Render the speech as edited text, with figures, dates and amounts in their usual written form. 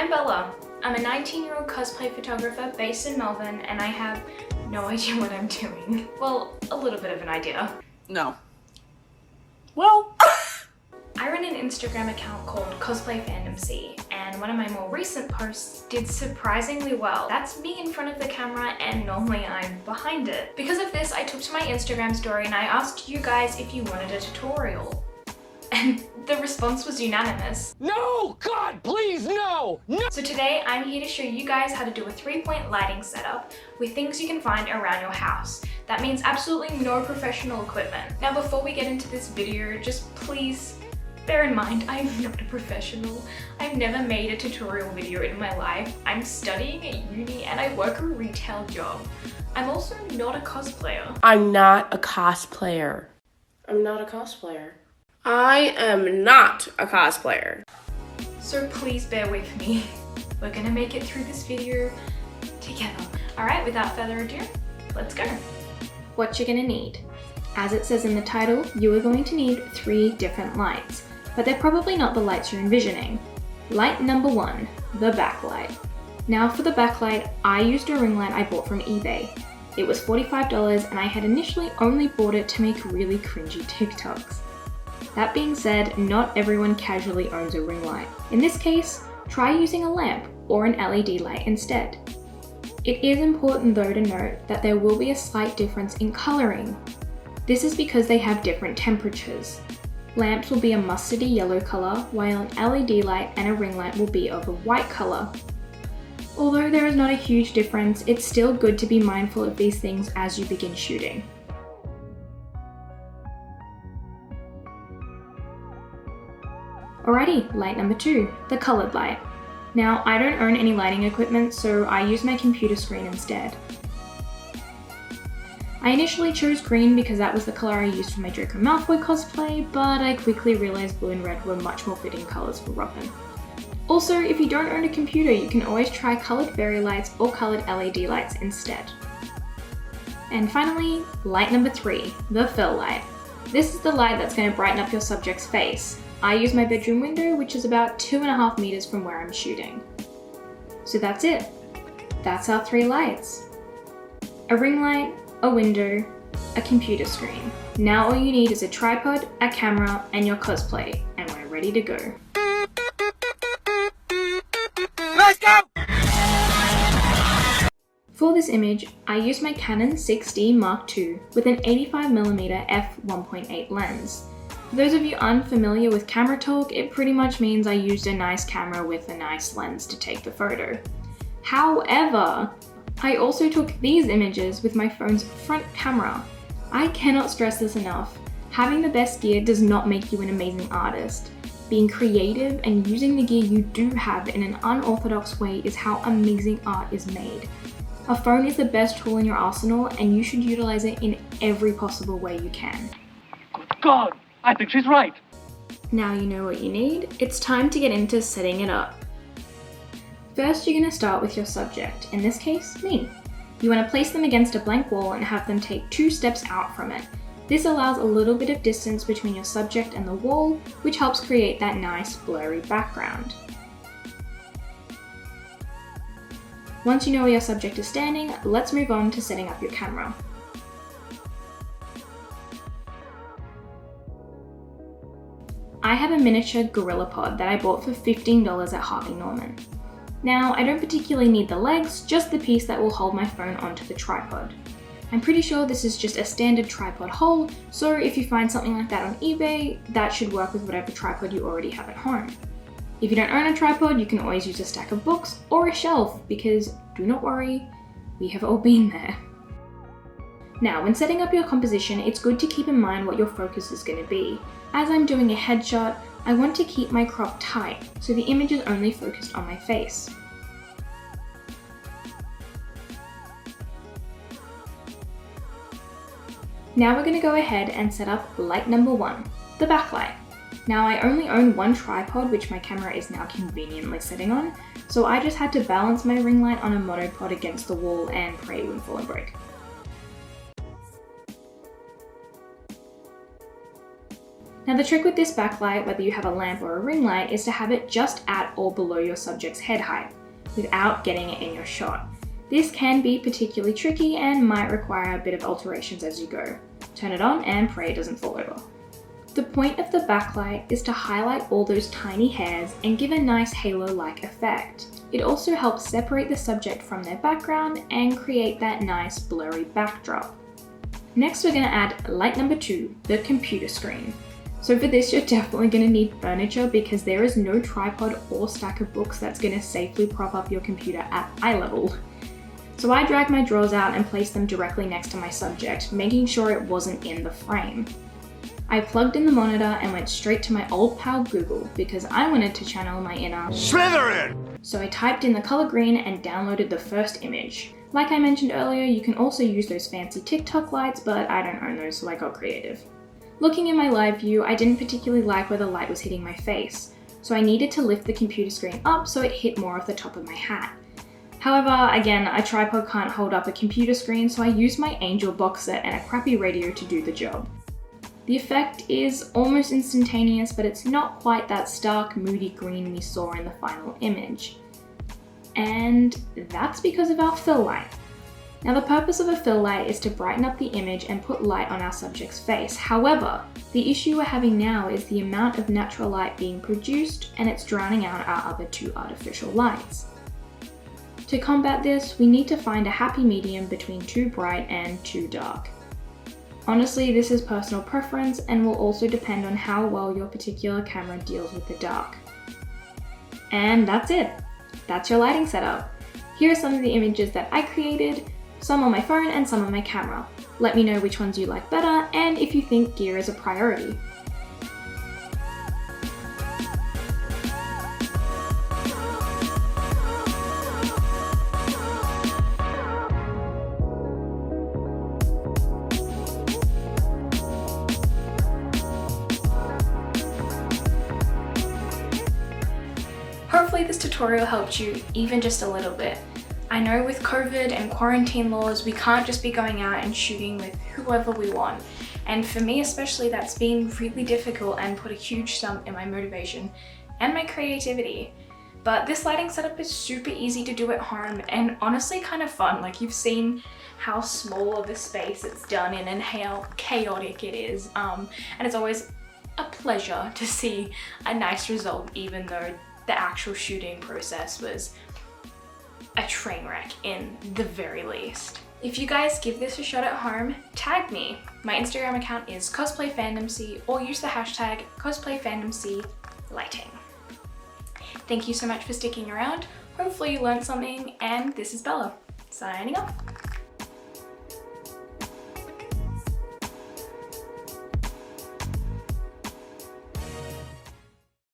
I'm Bella. I'm a 19-year-old cosplay photographer based in Melbourne, and I have no idea what I'm doing. Well, a little bit of an idea. No. Well... I run an Instagram account called Cosplay Fandom C, and one of my more recent posts did surprisingly well. That's me in front of the camera, and normally I'm behind it. Because of this, I took to my Instagram story and I asked you guys if you wanted a tutorial. And the response was unanimous. No! God, please, no! No! So today I'm here to show you guys how to do a 3-point lighting setup with things you can find around your house. That means absolutely no professional equipment. Now before we get into this video, just please bear in mind, I'm not a professional. I've never made a tutorial video in my life. I'm studying at uni and I work a retail job. I'm also not a cosplayer. I'm not a cosplayer. I'm not a cosplayer. I am not a cosplayer. So please bear with me. We're gonna make it through this video together. Alright, without further ado, let's go. What you're gonna need. As it says in the title, you are going to need 3 different lights, but they're probably not the lights you're envisioning. Light number 1, the backlight. Now for the backlight, I used a ring light I bought from eBay. It was $45 and I had initially only bought it to make really cringy TikToks. That being said, not everyone casually owns a ring light. In this case, try using a lamp or an LED light instead. It is important though to note that there will be a slight difference in colouring. This is because they have different temperatures. Lamps will be a mustardy yellow colour, while an LED light and a ring light will be of a white colour. Although there is not a huge difference, it's still good to be mindful of these things as you begin shooting. Alrighty, light number 2, the coloured light. Now, I don't own any lighting equipment, so I use my computer screen instead. I initially chose green because that was the colour I used for my Draco Malfoy cosplay, but I quickly realised blue and red were much more fitting colours for Robin. Also, if you don't own a computer, you can always try coloured fairy lights or coloured LED lights instead. And finally, light number 3, the fill light. This is the light that's going to brighten up your subject's face. I use my bedroom window, which is about 2.5 meters from where I'm shooting. So that's it. That's our 3 lights. A ring light, a window, a computer screen. Now all you need is a tripod, a camera, and your cosplay, and we're ready to go. Let's go! For this image, I used my Canon 6D Mark II with an 85mm f1.8 lens. For those of you unfamiliar with camera talk, it pretty much means I used a nice camera with a nice lens to take the photo. However, I also took these images with my phone's front camera. I cannot stress this enough. Having the best gear does not make you an amazing artist. Being creative and using the gear you do have in an unorthodox way is how amazing art is made. A phone is the best tool in your arsenal, and you should utilize it in every possible way you can. God, I think she's right. Now you know what you need, it's time to get into setting it up. First, you're going to start with your subject, in this case, me. You want to place them against a blank wall and have them take 2 steps out from it. This allows a little bit of distance between your subject and the wall, which helps create that nice blurry background. Once you know where your subject is standing, let's move on to setting up your camera. I have a miniature GorillaPod that I bought for $15 at Harvey Norman. Now, I don't particularly need the legs, just the piece that will hold my phone onto the tripod. I'm pretty sure this is just a standard tripod hole, so if you find something like that on eBay, that should work with whatever tripod you already have at home. If you don't own a tripod, you can always use a stack of books or a shelf, because do not worry, we have all been there. Now, when setting up your composition, it's good to keep in mind what your focus is going to be. As I'm doing a headshot, I want to keep my crop tight, so the image is only focused on my face. Now we're going to go ahead and set up light number 1, the backlight. Now I only own one tripod, which my camera is now conveniently sitting on, so I just had to balance my ring light on a monopod against the wall and pray it wouldn't fall and break. Now the trick with this backlight, whether you have a lamp or a ring light, is to have it just at or below your subject's head height, without getting it in your shot. This can be particularly tricky and might require a bit of alterations as you go. Turn it on and pray it doesn't fall over. The point of the backlight is to highlight all those tiny hairs and give a nice halo-like effect. It also helps separate the subject from their background and create that nice blurry backdrop. Next, we're going to add light number 2, the computer screen. So for this, you're definitely going to need furniture because there is no tripod or stack of books that's going to safely prop up your computer at eye level. So I dragged my drawers out and placed them directly next to my subject, making sure it wasn't in the frame. I plugged in the monitor and went straight to my old pal Google because I wanted to channel my inner Slytherin! So I typed in the color green and downloaded the first image. Like I mentioned earlier, you can also use those fancy TikTok lights, but I don't own those, so I got creative. Looking in my live view, I didn't particularly like where the light was hitting my face, so I needed to lift the computer screen up so it hit more of the top of my hat. However, again, a tripod can't hold up a computer screen, so I used my Angel box set and a crappy radio to do the job. The effect is almost instantaneous, but it's not quite that stark, moody green we saw in the final image. And that's because of our fill light. Now the purpose of a fill light is to brighten up the image and put light on our subject's face. However, the issue we're having now is the amount of natural light being produced, and it's drowning out our other 2 artificial lights. To combat this, we need to find a happy medium between too bright and too dark. Honestly, this is personal preference and will also depend on how well your particular camera deals with the dark. And that's it. That's your lighting setup. Here are some of the images that I created, some on my phone and some on my camera. Let me know which ones you like better and if you think gear is a priority. Hopefully this tutorial helped you even just a little bit. I know with COVID and quarantine laws, we can't just be going out and shooting with whoever we want. And for me especially, that's been really difficult and put a huge stump in my motivation and my creativity. But this lighting setup is super easy to do at home and honestly kind of fun. Like, you've seen how small of a space it's done in and how chaotic it is. And it's always a pleasure to see a nice result, even though the actual shooting process was a train wreck in the very least. If you guys give this a shot at home, tag me. My Instagram account is cosplayfandomc, or use the hashtag cosplayfandomclighting. Thank you so much for sticking around. Hopefully you learned something, and this is Bella, signing off.